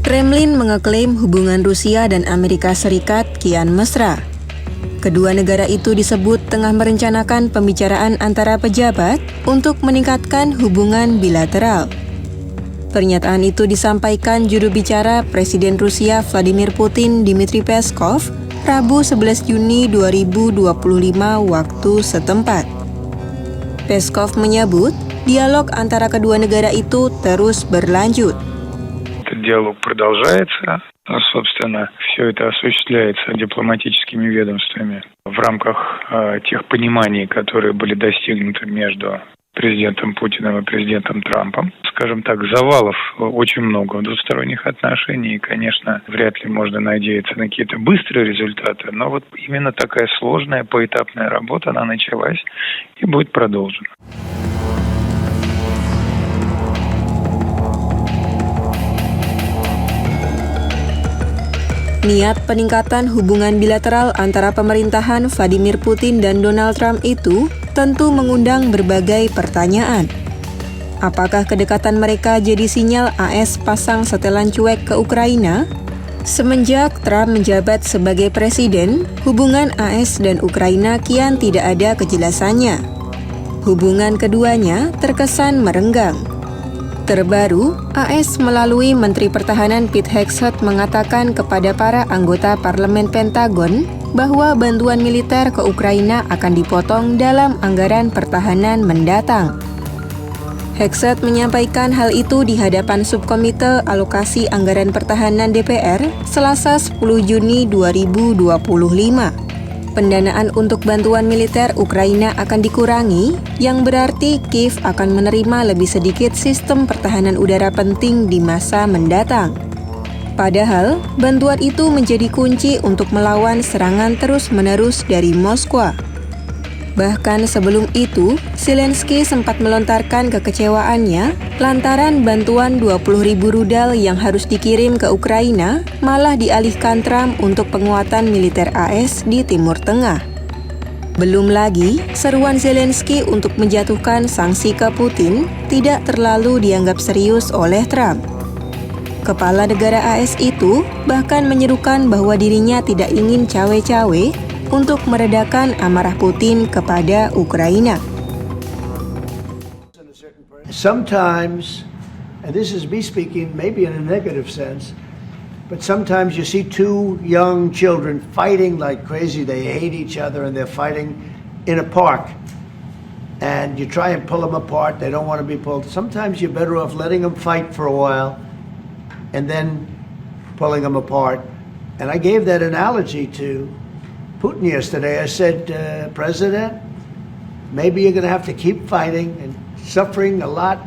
Kremlin mengeklaim hubungan Rusia dan Amerika Serikat kian mesra. Kedua negara itu disebut tengah merencanakan pembicaraan antara pejabat untuk meningkatkan hubungan bilateral. Pernyataan itu disampaikan juru bicara Presiden Rusia Vladimir Putin Dmitry Peskov Rabu 11 Juni 2025 waktu setempat. Peskov menyebut dialog antara kedua negara itu terus berlanjut. Диалог продолжается. Собственно, все это осуществляется дипломатическими ведомствами в рамках тех пониманий, которые были достигнуты между президентом Путиным и президентом Трампом. Скажем так, завалов очень много в двусторонних отношениях, и, конечно, вряд ли можно надеяться на какие-то быстрые результаты, но вот именно такая сложная поэтапная работа, она началась и будет продолжена. Niat peningkatan hubungan bilateral antara pemerintahan Vladimir Putin dan Donald Trump itu tentu mengundang berbagai pertanyaan. Apakah kedekatan mereka jadi sinyal AS pasang setelan cuek ke Ukraina? Semenjak Trump menjabat sebagai presiden, hubungan AS dan Ukraina kian tidak ada kejelasannya. Hubungan keduanya terkesan merenggang. Terbaru, AS melalui Menteri Pertahanan Pete Hegseth mengatakan kepada para anggota Parlemen Pentagon bahwa bantuan militer ke Ukraina akan dipotong dalam anggaran pertahanan mendatang. Hegseth menyampaikan hal itu di hadapan Subkomite Alokasi Anggaran Pertahanan DPR Selasa 10 Juni 2025. Pendanaan untuk bantuan militer Ukraina akan dikurangi, yang berarti Kiev akan menerima lebih sedikit sistem pertahanan udara penting di masa mendatang. Padahal, bantuan itu menjadi kunci untuk melawan serangan terus-menerus dari Moskwa. Bahkan sebelum itu, Zelensky sempat melontarkan kekecewaannya lantaran bantuan 20.000 rudal yang harus dikirim ke Ukraina malah dialihkan Trump untuk penguatan militer AS di Timur Tengah. Belum lagi, seruan Zelensky untuk menjatuhkan sanksi ke Putin tidak terlalu dianggap serius oleh Trump. Kepala negara AS itu bahkan menyerukan bahwa dirinya tidak ingin cawe-cawe untuk meredakan amarah Putin kepada Ukraina. Sometimes, and this is me speaking maybe in a negative sense, but sometimes you see two young children fighting like crazy. They hate each other and they're fighting in a park. And you try and pull them apart. They don't want to be pulled. Sometimes you're better off letting them fight for a while and then pulling them apart. And I gave that analogy to Putin yesterday. I said, President, maybe you're going to have to keep fighting and suffering a lot.